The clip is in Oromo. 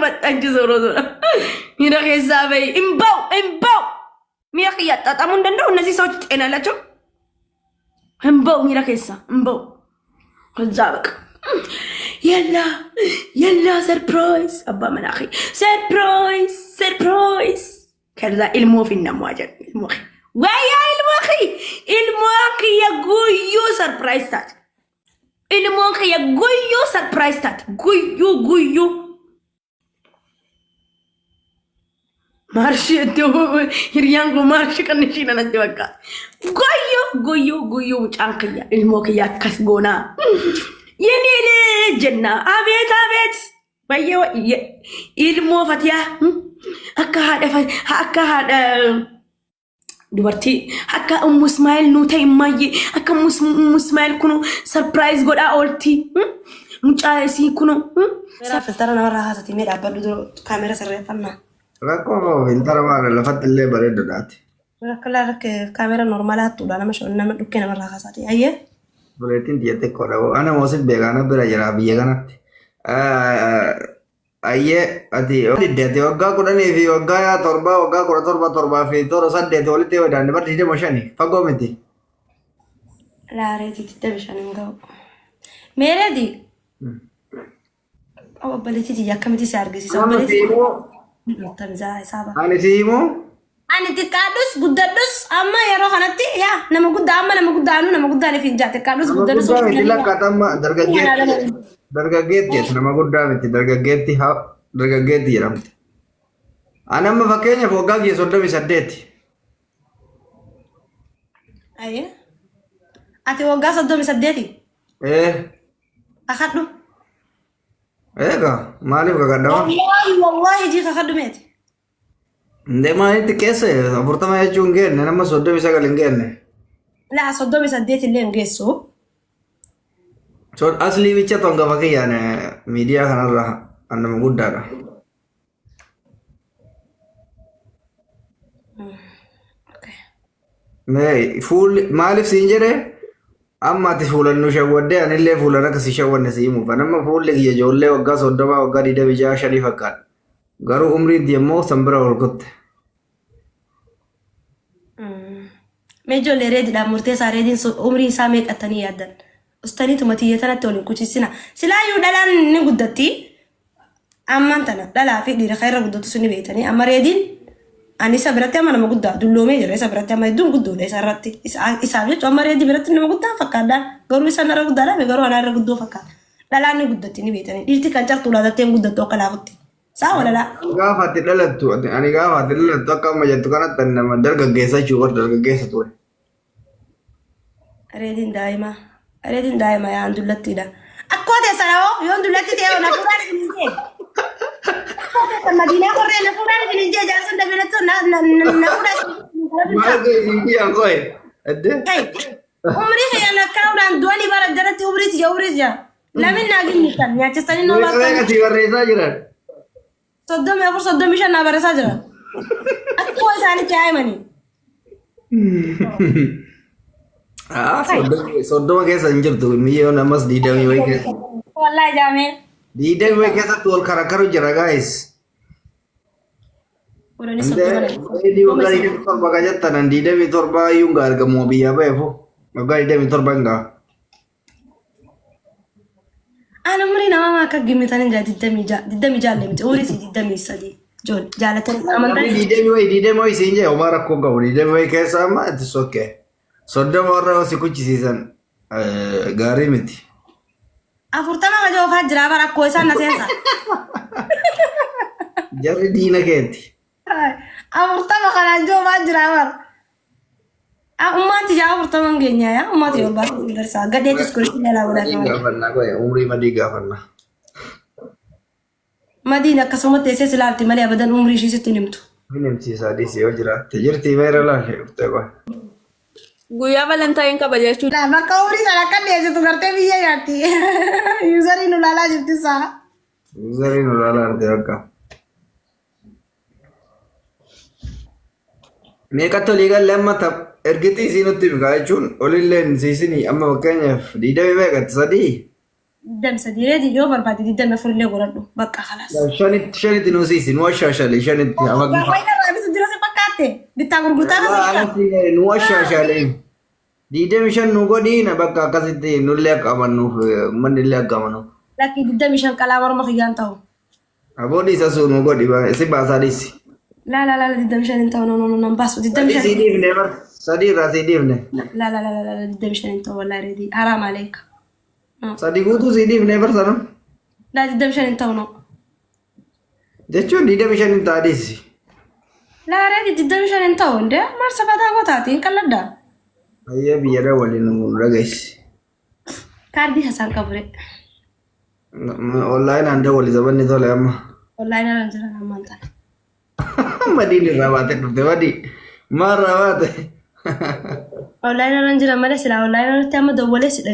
መጣንጂ ዞሮ ዞሮ ሚራ ከዛበይ እምባው ሚራ ያጣጣሙ እንደው እነዚህ ሰዎች ጤና ያላቸው እምባው ሚራ ከዛ እምባው ከዛ በቃ የላ ሰርፕራይዝ አባ መናኺ ሰርፕራይዝ ከዛ ኢልሞፊ እናሟጀን ኢልሞኺ ወያ ኢልሞኺ የጉዩ ሰርፕራይዝ ታት ኢልሞኺ የጉዩ ሰርፕራይዝ ታት ጉዩ ማርሽ ሂሪያንጎ ማርሽ ቀንሽ ነነጅ በቃ ጉዩ ጫንክያ ኢልሞኺ ያከስጎና የኔ ልጅና አቤት በየው ኢልሞ ፈቲያ አካሃደ ዱበርቲ አካ ሙስማኤል ኑተ ይማዬ አካ ሙስማኤል ኩኖ ሰርፕራይዝ ጎዳ ኦልቲ ሙጫሲ ኩኖ ሰፍተራ ነራ ሀሰቲ ሜዳ በዱ ካሜራ ሰረፈና ረቆ ኢንተር ማረ ለፈትለ በረደዳት ረከላክ ካሜራ ኖርማል አትውላ ለማሽ እና መዱከ ነራ ሀሰቲ አየ ብለቲን ዲየተ ኮዳው አና ሞስል ቤጋና ብራ ጀራ ቢየጋናት አየ አዲ ዲየተ ወጋ ኩዳኔ ፊ ወጋ ቶርባ ወጋ ኩዳ ቶርባ ፊ ቶሮ ሰደተ ወልቴ ወዳን በር ዲደ ሞሻኒ ፈጎምቲ ላሬቲ ትደብሻኒ እንጋው ሜሬዲ አው በለቲ ያከምቲ ሲያርገሲ ሰው በለቲ ተንዛ ሂሳባ አኒ ሲሞ አኒ ትቃዱስ ጉደዱስ አማ የሮ ኸነቲ ያ ነመጉዳ አማ ነመጉዳ ነፊ እንጃ ትቃዱስ ጉደዱስ ለካታማ dargaggeetti nama guddaa miti dargaggeetti jedhamti. Ani amma fakkeenyaaf waggaa kiyya 38. Ayya. Ati waggaa 38? Kakadhu. Eegaa maaliif kakadhama? Wallahi jii kakadhu meeti. Ndee maalitti keessa 40 jechuun hin geenne nama 39 hin geenne. Laa 38 illee hin geessu. So asli bicha tonga fakiyane media kanarra annama guddaadha. Okay. Me full maalif siin jedhe amma ati fuulannu shawwadde anillee fuulan akka si shawwanne siimu fanama fuulli kiyya ijoollee waggaa 30 waggaa 26 fakkaata. Garuu umriin immoo sanbira ol kutte. Me ijoollee reediidhaan murteessaa reediin umrii isaa meeqattanii yaaddan? Ustani tumati tanatti waliin kuchisina silaa yu dhalaan ni guddatti amman tana dhalaa fi dhiira khayra guddatu suni beetanii amma reediin ani isa biratti amma nama guddaa dulloomee jira isa biratti amma hedduun guddoodha isa irratti isaaf jechuun amma reedii biratti nama guddaa fakkaata garuu isa narra guddaadha garuu ana irra guddoo fakkaata dhalaan ni guddatti ni beetanii dhiirti kan cartuu laatatteen guddattu akka laafutti saa walalaa gaafa ati dhalattu ani gaafa ati dhalattu akka amma jettu kanatti nama dargaggeessa jechuudha dargaggeessa ture reediin daa'imaa Aredin daima ya andulatti da. Akkote sarao yo andulatti te na furani finje. Akkote sa Madina korre na furani finje jalsan da bilatto na furani. Maage ingi angoy. Adde. Hey. Umri ya na kaudan dwali bara darati umri ja. Lamin nagin nikan ya chestani no basta. Ka ti warresa jira. Soddom mishan na barasa jira. Akko sani chai mani. Soddoma keessa hin jirtu miyyoo namas diidamii wayii keessa. Wallahi jaame. Diidamii wayii keessatti wal karakaru jira guys. Diidamii waggaa 27 ka jettan 27 iyyuu nga argamu biyyaa ba'eefu waggaa 27 nga. Ana umrii namaa akka gimmitan hin jaa 26 miti umrii 23 joon jaalatan amantan. Diidamii wayii siin jee homaa rakkoo qabu diidamii wayii keessa amma itti sokkee. Soddoma warra si kuchisiisan gaarii miti. Afurtama ka joofa jira bara akkoo isaan na seensa. Jarri diina keetti. Afurtama kana joofa jira bara. Ummati jaa afurtama hin geenyaa yaa ummati yoo baasa garsaa gadeetis kulitti dhalaa godhatu. Gaafannaa qoye umrii madii gaafannaa. Madiin akkasuma teessee silaalti malee abadan umrii ishii sitti himtu. Min himsiisaa dhiisee yoo jiraatte jirti meera laafee dhuftee qoye. Guyyaa Valentine kabajachuu. Nah, bakka umrii sana akka dhiyeessitu gartee biyya nyaatti. Yuuzariin ulaalaa jirti isaa. Yuuzariin ulaalaa jirti akka. Meeqatti olii galee amma ergitii isiin nutti himu jechuun olilleen siisinii amma fakkeenyaaf 20 meeqatti 3 دم سدي ريدي يوفر بعد دم فر اللي غردو بقى خلاص شنت نوسيسي نوشاشالي شنت وين الرئيس الدراسي بقاتي بتاعور قطار نوشاشالي ديدي مشان نوغودينا بقى كاسيتي نولك امنو من لك امنو لكن دم مشان كلام ما خيان تاو ابودي ساسو نوغودي با سي باساديس لا لا لا دم مشان انت نو باسو دم مشان سيدي نيفر سدي راسيدي لا لا لا لا دم مشان انت والله ريدي حرام عليك سدي غوتو سيدي نيفر سنم لا دم مشان انت نو جچون ديدي مشان انت اديس لا ريدي دم مشان انت وند ما سبتا غوتاتي كلدا ايا بيرا ولي نو رغيس كاردي حسن كبري اونلاين عند ولي زبن نزول اما والله انا رجل انا ما انت مديني رواتك تودي ما رواتك والله انا رجل ما لسه والله انا تم دولس